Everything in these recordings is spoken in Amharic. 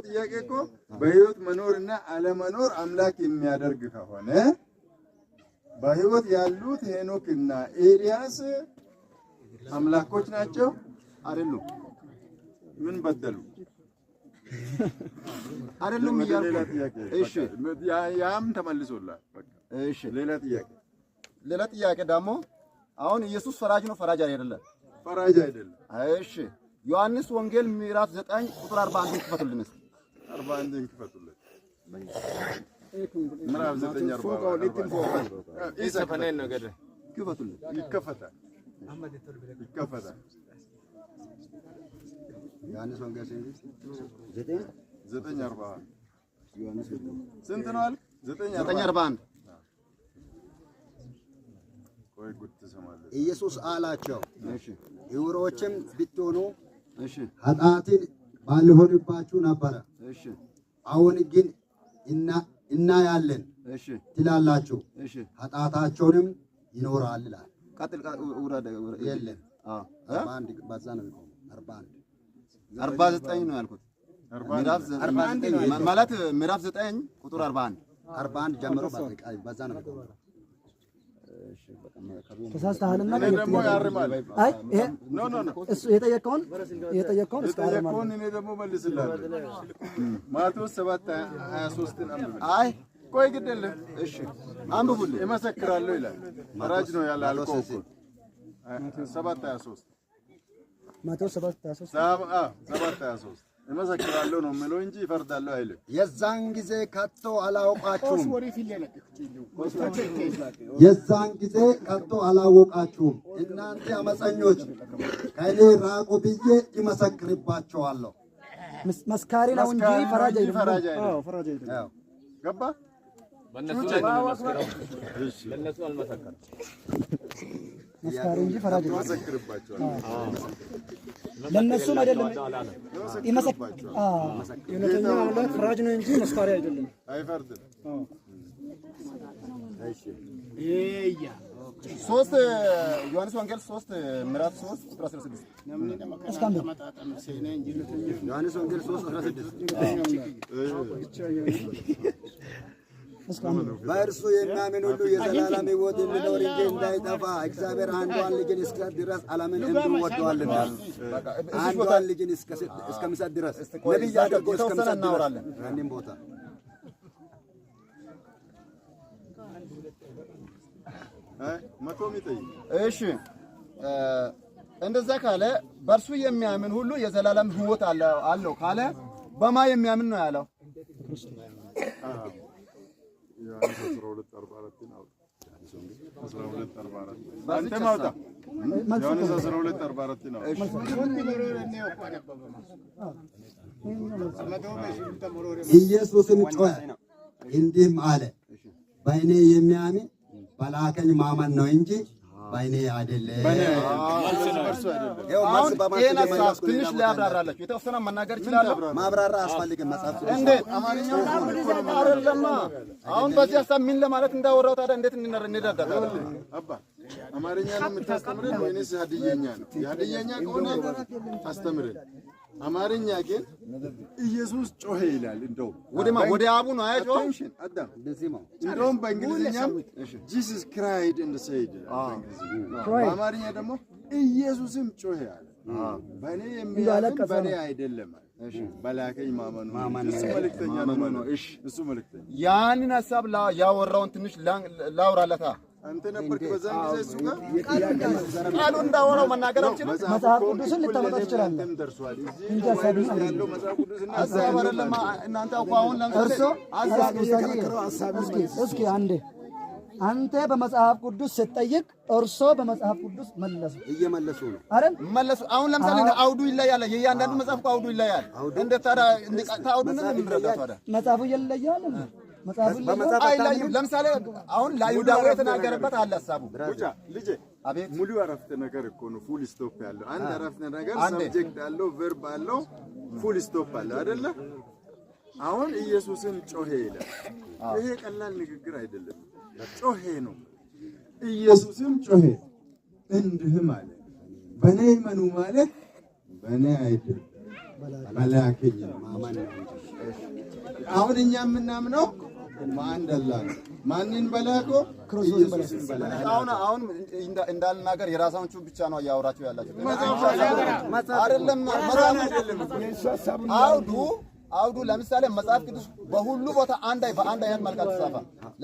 ጥያቄ እኮ በህይወት መኖርና አለመኖር አምላክ የሚያደርግ ከሆነ በህይወት ያሉት ሄኖክና ኤልያስ አምላኮች ናቸው አይደሉም? ምን በደሉ? አይደሉም ይያሉ። እሺ ያም ተመልሶላል። እሺ ሌላ ጥያቄ ደግሞ አሁን ኢየሱስ ፈራጅ ነው ፈራጅ አይደለም? ፈራጅ አይደለም። እሺ ዮሐንስ ወንጌል ምዕራፍ 9 ቁጥር 41 ክፈቱልን እስኪ 41 ክፈቱልን። ምዕራፍ 9 41 ኢሰፈነን ነገር ክፈቱልን። ይከፈታል። ዮሐንስ ወንጌል 9:41 ዮሐንስ ስንት ነው አልክ? 9:41 ወይ ጉድ ተሰማለ። ኢየሱስ አላቸው እሺ ዕውሮችም ብትሆኑ እሺ ኃጢአትን ባልሆንባችሁ ነበር። እሺ አሁን ግን እናያለን እሺ ትላላችሁ። እሺ ኃጢአታቸውንም ይኖራል ይላል። ቀጥል ውረደ የለም 41 ባዛ ነው የሚቆመው 49 ነው ያልኩት። ምዕራፍ 41 ማለት ምዕራፍ 9 ቁጥር 41 ጀምሮ ባዛ ነው የሚቆመው። እሺ ተሳስተሃልና ደግሞ ያርማል። አይ እሱ የጠየቀውን እኔ ደግሞ መልስልሃለሁ። ማቴዎስ 7:23 አንብብ። አይ ቆይ ግደልህ። እሺ አንብቡልኝ። እመሰክራለሁ ይላል። ፈራጅ ነው ያለ አልቆ 7:23 ማቴዎስ 7:23 እመሰክራለሁ ነው የሚለው እንጂ ይፈርዳለሁ አይልም። የዛን ጊዜ ከቶ አላወቃችሁም እናንተ አመፀኞች ከእኔ ራቁ ብዬ ይመሰክርባቸዋለሁ። መስካሪ ነው እንጂ ፈራጅ አይደለም። አዎ ፈራጅ አይደለም። ገባ በእነሱ ላይ መስከረው። እሺ ለነሱ አልመሰከረም። መስካሪ እንጂ ፈራጅ ይመሰክርባቸዋል። ለነሱም አይደለም ይመሰክራል። የነተኛ አምላክ ፈራጅ ነው እንጂ መስካሪ አይደለም። አይፈርድም። እሺ ይያ 3 ዮሐንስ ወንጌል 3 ምዕራፍ 3 ቁጥር 16 ዮሐንስ ወንጌል 3:16 በእርሱ የሚያምን ሁሉ የዘላለም ሕይወት የሚኖር እንጂ እንዳይጠፋ እግዚአብሔር አንዷን ልጅን እስከ ድረስ ዓለምን እንዲሁ ወደዋልና አንዷን ልጅን እስከሚሰጥ ድረስ ነብይ አድርጎ እስከሚሰጥ እናወራለን። አንዴም ቦታ እሺ እንደዛ ካለ በእርሱ የሚያምን ሁሉ የዘላለም ሕይወት አለው ካለ በማ የሚያምን ነው ያለው? ዮሐንስ 12:44 ነው። አንተ ማውጣ ዮሐንስ 12:44 ነው። ኢየሱስም ጮኸ እንዲህም አለ፣ በእኔ የሚያምን በላከኝ ማመን ነው እንጂ በእኔ አይደለም። አሁን ይሄን ሀሳብ ትንሽ ሊያብራራላችሁ የተወሰነ መናገር ይችላል። ማብራራ አስፈልግም። መጽሐፍ እንዴት አማርኛው አይደለም። አሁን በዚህ ሀሳብ ምን ለማለት እንዳወራው ታዲያ እንዴት እንረዳዳለን? አባ አማርኛ ነው የምታስተምረን ወይስ ሀዲየኛ ነው? የሀዲየኛ ከሆነ አስተምረን። አማርኛ ግን ኢየሱስ ጮኸ ይላል። እንደውም ወደ አቡ ነው አያጆ አዳም እንደውም በእንግሊዝኛ ጂሰስ ክራይድ እንደ ሰይድ በአማርኛ ደግሞ ኢየሱስም ጮኸ አለ። በእኔ የሚያምን በእኔ አይደለም በላከኝ ማመኑ እሱ መልእክተኛ ነው። እሱ መልእክተኛ ያንን ሀሳብ ያወራውን ትንሽ ላውራለታ አንተ ነበርክ በዛን ጊዜ እሱ ጋር ቃሉ እንዳወራው መናገር አልችልም። መጽሐፍ ቅዱስን ልታመጣ ትችላለህ። አንተም ደርሷል እዚህ ያለው መጽሐፍ ቅዱስና ሐሳብ አይደለም። እናንተ አሁን እስኪ አንዴ አንተ በመጽሐፍ ቅዱስ ስትጠይቅ እርሶ በመጽሐፍ ቅዱስ መለሱ እየመለሱ ነው አይደል? መለሱ። አሁን ለምሳሌ አውዱ ይለያል። የእያንዳንዱ መጽሐፍ አውዱ ይለያል። እንደ ታዲያ እንደ አውዱ ነው የምንረዳው። ታዲያ መጽሐፉ ይለያል። መጽሐፉ አይለይም። ለምሳሌ አሁን ለአይሁዳዊ የተናገረበት አለ ሐሳቡ ልጄ አቤት ሙሉ አረፍተ ነገር እኮ ነው። ፉል ስቶፕ ያለው አንድ አረፍተ ነገር ሰብጀክት አለው፣ ቨርብ አለው፣ ፉል ስቶፕ አለው አይደለ? አሁን ኢየሱስም ጮሄ ይላል። ይሄ ቀላል ንግግር አይደለም። ጮሄ ነው። ኢየሱስም ጮሄ እንዲህም አለ፣ በእኔ እመኑ ማለት በእኔ አይደለም በላከኝ አሁን እኛ የምናምነው ማን ደላን ማንን በላኮ ኢየሱስን በላኮ አሁን እንዳልናገር የራሳችሁ ብቻ ነው ያወራችሁ ያላችሁ አይደለም አውዱ ለምሳሌ መጽሐፍ ቅዱስ በሁሉ ቦታ በአንድ አይነት መልክ ተጻፈ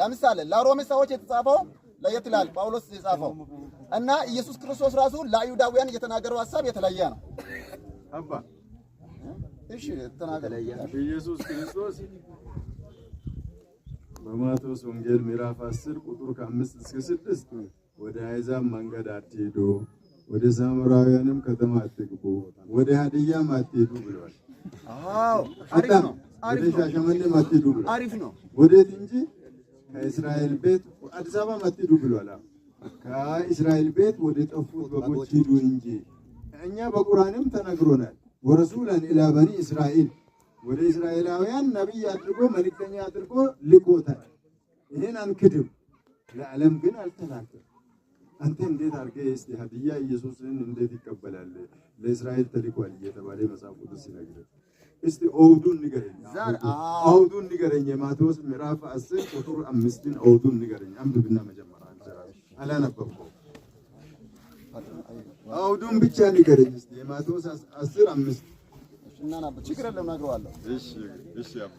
ለምሳሌ ለሮሜ ሰዎች የተጻፈው ለየት ይላል ጳውሎስ የጻፈው እና ኢየሱስ ክርስቶስ ራሱ ለአይሁዳውያን የተናገረው ሐሳብ የተለየ ነው አባ እሺ ተናገረ ኢየሱስ ክርስቶስ በማቴዎስ ወንጌል ምዕራፍ 10 ቁጥር ከ5 እስከ 6 ወደ አሕዛብ መንገድ አትሄዱ ወደ ሳምራውያንም ከተማ አትግቡ ወደ ሀዲያም አትሄዱ ብሏል አዎ አሪፍ ነው አሪፍ ነው አትሄዱ ብሏል አሪፍ ነው ወዴት እንጂ ከእስራኤል ቤት አዲስ አበባ አትሄዱ ብሏል ከእስራኤል ቤት ወደ ጠፉት በጎች ሂዱ እንጂ እኛ በቁርአንም ተነግሮናል ወረሱላን ኢላ በኒ እስራኤል ወደ እስራኤላውያን ነብይ አድርጎ መልእክተኛ አድርጎ ልኮታል ይሄን አንክድም ለዓለም ግን አልተላከም አንተ እንዴት አድርገህ እስቲ ሀዲያ ኢየሱስን እንዴት ይቀበላል ለእስራኤል ተልኳል እየተባለ መጽሐፍ ቅዱስ ይነግረን እስቲ ኦውዱን ንገረኝ ማቴዎስ ምዕራፍ 10 ቁጥር 5 ኦውዱን ንገረኝ አንብብና መጀመሪያ አላነበብኩም ኦውዱን ብቻ ንገረኝ እስቲ ማቴዎስ 10 5 እና ችግር የለም ነግረዋለሁ እሺ አባ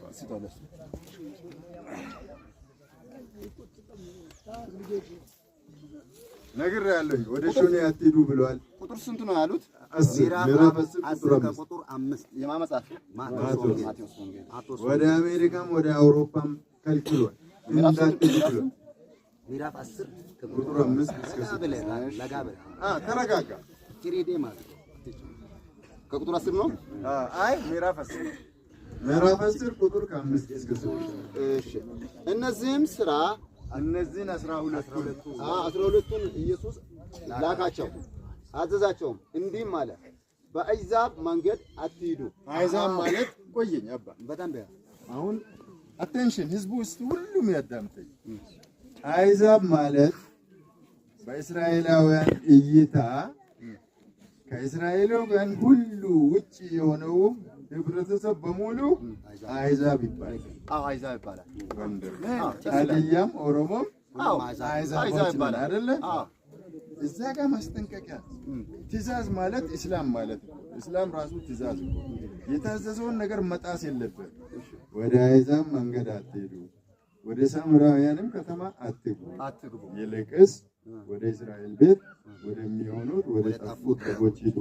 ነግሬያለሁ ወደ ሾኔ አትሄዱ ብለዋል ቁጥር ስንት ነው ያሉት ምዕራፍ 10 ቁጥር 5 የማመጻፍ ማቴዎስ ወንጌል ወደ አሜሪካም ወደ አውሮፓም ከልክሏል እንዳትሄዱ ብለዋል ምዕራፍ 10 ቁጥር 5 እስከ 6 ተረጋጋ ትሪዴ ማለት ከቁጥር 10 ነው አይ ምዕራፍ 10 ቁጥር ከ5 እስከ 6 እሺ እነዚህን 12ቱን ኢየሱስ ላካቸው አዘዛቸው እንዲህም አለ በአሕዛብ መንገድ አትሂዱ አሕዛብ ማለት ቆየኝ አባ በጣም አሁን አቴንሽን ህዝቡ ውስጥ ሁሉም ያዳምጠኝ አሕዛብ ማለት በእስራኤላውያን እይታ ከእስራኤላውያን ሁሉ ውጪ የሆነው ህብረተሰብ በሙሉ አሕዛብ ይባላል አሕዛብ ይባላል ሀዲያም ኦሮሞም አሕዛብ ይባላል አይደለ እዛ ጋር ማስጠንቀቂያ ትእዛዝ ማለት እስላም ማለት ነው እስላም ራሱ ትእዛዝ ነው የታዘዘውን ነገር መጣስ የለበት ወደ አሕዛብ መንገድ አትሄዱ ወደ ሳምራውያንም ከተማ አትግቡ ይልቅስ ወደ እስራኤል ቤት ወደሚሆኑት ወደ ጠፉት በጎች ሂዱ